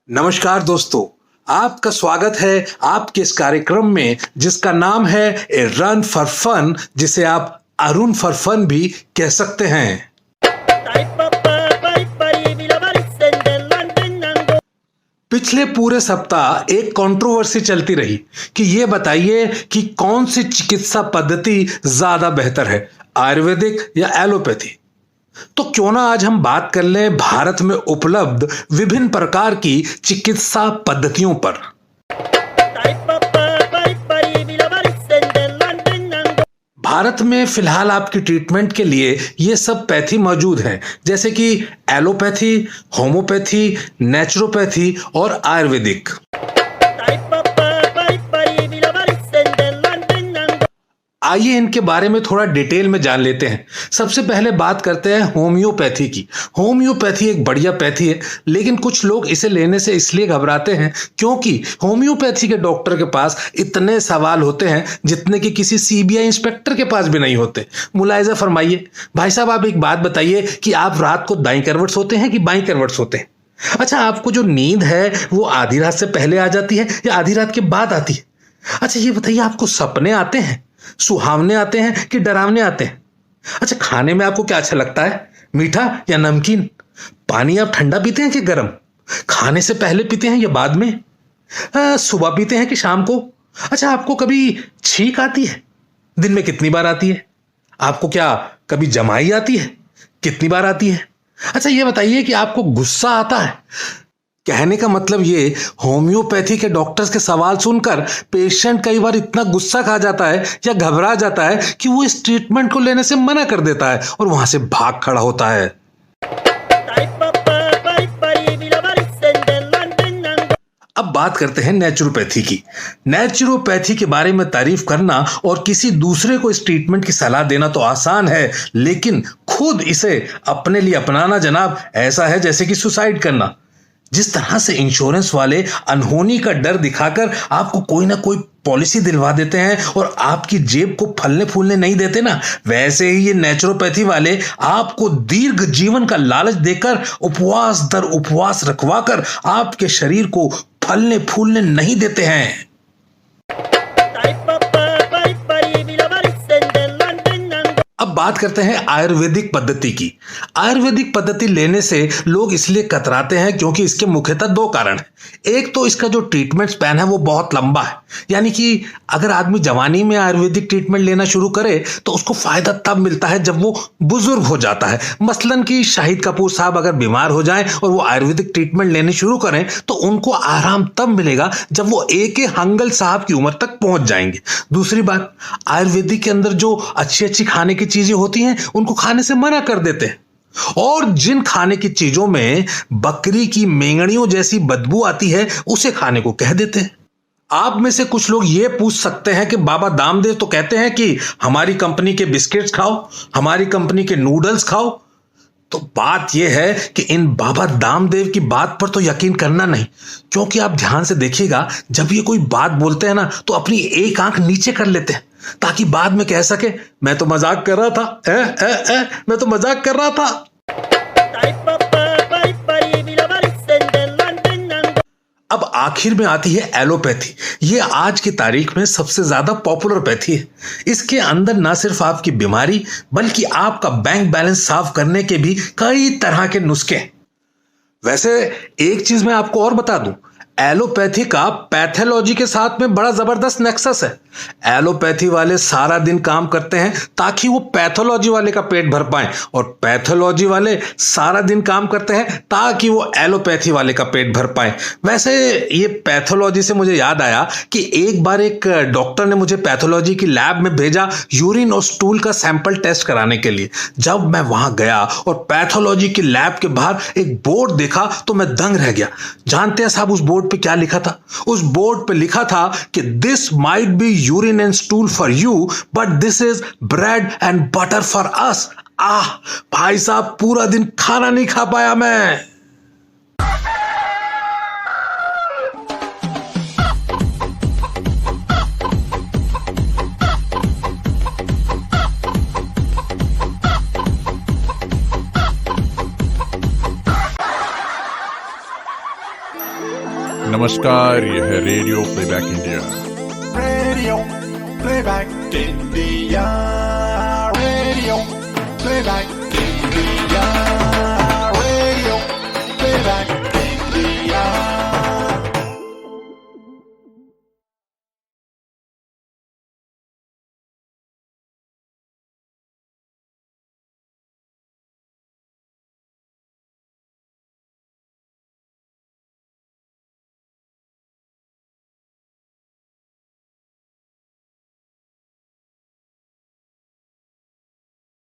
नमस्कार दोस्तों, आपका स्वागत है आपके इस कार्यक्रम में जिसका नाम है ए रन फॉर फन, जिसे आप अरुण फॉर फन भी कह सकते हैं। पिछले पूरे सप्ताह एक कंट्रोवर्सी चलती रही कि ये बताइए कि कौन सी चिकित्सा पद्धति ज्यादा बेहतर है, आयुर्वेदिक या एलोपैथी। तो क्यों ना आज हम बात कर लें भारत में उपलब्ध विभिन्न प्रकार की चिकित्सा पद्धतियों पर। भारत में फिलहाल आपकी ट्रीटमेंट के लिए ये सब पैथी मौजूद हैं, जैसे कि एलोपैथी, होम्योपैथी, नेचुरोपैथी और आयुर्वेदिक। आइए इनके बारे में थोड़ा डिटेल में जान लेते हैं। सबसे पहले बात करते हैं होम्योपैथी की। होम्योपैथी एक बढ़िया पैथी है, लेकिन कुछ लोग इसे लेने से इसलिए घबराते हैं क्योंकि होम्योपैथी के डॉक्टर के पास इतने सवाल होते हैं जितने कि किसी सीबीआई इंस्पेक्टर के पास भी नहीं होते। मुलायजा फरमाइए भाई साहब, आप एक बात बताइए कि आप रात को दाईं करवट सोते हैं कि बाईं करवट सोते हैं? अच्छा, आपको जो नींद है वो आधी रात से पहले आ जाती है या आधी रात के बाद आती है? अच्छा ये बताइए, आपको सपने आते हैं, सुहावने आते हैं कि डरावने आते हैं? अच्छा, खाने में आपको क्या अच्छा लगता है, मीठा या नमकीन? पानी आप ठंडा पीते हैं कि गर्म? खाने से पहले पीते हैं या बाद में? सुबह पीते हैं कि शाम को? अच्छा, आपको कभी छींक आती है? दिन में कितनी बार आती है? आपको क्या कभी जमाई आती है? कितनी बार आती है? अच्छा ये बताइए कि आपको गुस्सा आता है? कहने का मतलब ये, होम्योपैथी के डॉक्टर्स के सवाल सुनकर पेशेंट कई बार इतना गुस्सा खा जाता है या घबरा जाता है कि वो इस ट्रीटमेंट को लेने से मना कर देता है और वहां से भाग खड़ा होता है। अब बात करते हैं नेचुरोपैथी की। नेचुरोपैथी के बारे में तारीफ करना और किसी दूसरे को इस ट्रीटमेंट की सलाह देना तो आसान है, लेकिन खुद इसे अपने लिए अपनाना जनाब ऐसा है जैसे कि सुसाइड करना। जिस तरह से इंश्योरेंस वाले अनहोनी का डर दिखाकर आपको कोई ना कोई पॉलिसी दिलवा देते हैं और आपकी जेब को फलने फूलने नहीं देते ना, वैसे ही ये नेचुरोपैथी वाले आपको दीर्घ जीवन का लालच देकर उपवास दर उपवास रखवाकर आपके शरीर को फलने फूलने नहीं देते हैं। अब बात करते हैं आयुर्वेदिक पद्धति की। आयुर्वेदिक पद्धति लेने से लोग इसलिए कतराते हैं क्योंकि इसके मुख्यतः दो कारण हैं। एक तो इसका जो ट्रीटमेंट स्पैन है वो बहुत लंबा है, यानी कि अगर आदमी जवानी में आयुर्वेदिक ट्रीटमेंट लेना शुरू करे तो उसको फायदा तब मिलता है जब वो बुजुर्ग हो जाता है। मसलन कि शाहिद कपूर साहब अगर बीमार हो जाएं और वो आयुर्वेदिक ट्रीटमेंट लेने शुरू करें तो उनको आराम तब मिलेगा जब वो AK हंगल साहब की उम्र तक पहुंच जाएंगे। दूसरी बात, आयुर्वेदिक के अंदर जो अच्छी अच्छी खाने की चीजें होती हैं उनको खाने से मना कर देते हैं, और जिन खाने की चीजों में बकरी की मेंगड़ियों जैसी बदबू आती है उसे खाने को कह देते हैं। आप में से कुछ लोग ये पूछ सकते हैं कि बाबा दामदेव तो कहते हैं कि हमारी कंपनी के बिस्किट्स खाओ, हमारी कंपनी के नूडल्स खाओ। तो बात यह है कि इन बाबा दामदेव की बात पर तो यकीन करना नहीं, क्योंकि आप ध्यान से देखिएगा, जब ये कोई बात बोलते हैं ना तो अपनी एक आंख नीचे कर लेते हैं ताकि बाद में कह सके मैं तो मजाक कर रहा था, मैं तो मजाक कर रहा था। अब आखिर में आती है एलोपैथी। ये आज की तारीख में सबसे ज्यादा पॉपुलर पैथी है। इसके अंदर ना सिर्फ आपकी बीमारी बल्कि आपका बैंक बैलेंस साफ करने के भी कई तरह के नुस्खे हैं। वैसे एक चीज मैं आपको और बता दूं, एलोपैथी का पैथोलॉजी के साथ में बड़ा जबरदस्त नेक्सस है। एलोपैथी वाले सारा दिन काम करते हैं ताकि वो पैथोलॉजी वाले का पेट भर पाएं, और पैथोलॉजी वाले सारा दिन काम करते हैं ताकि वो एलोपैथी वाले का पेट भर पाएं। वैसे ये पैथोलॉजी से मुझे याद आया कि एक बार एक डॉक्टर ने मुझे पैथोलॉजी की लैब में भेजा यूरिन और स्टूल का सैंपल टेस्ट कराने के लिए। जब मैं वहां गया और पैथोलॉजी की लैब के बाहर एक बोर्ड देखा तो मैं दंग रह गया। जानते हैं साहब उस बोर्ड पे क्या लिखा था? उस बोर्ड पे लिखा था कि this might be urine and stool for you but this is bread and butter for us. भाई साहब, पूरा दिन खाना नहीं खा पाया मैं। नमस्कार, यह है radio playback India. Radio playback India, radio playback India, radio playback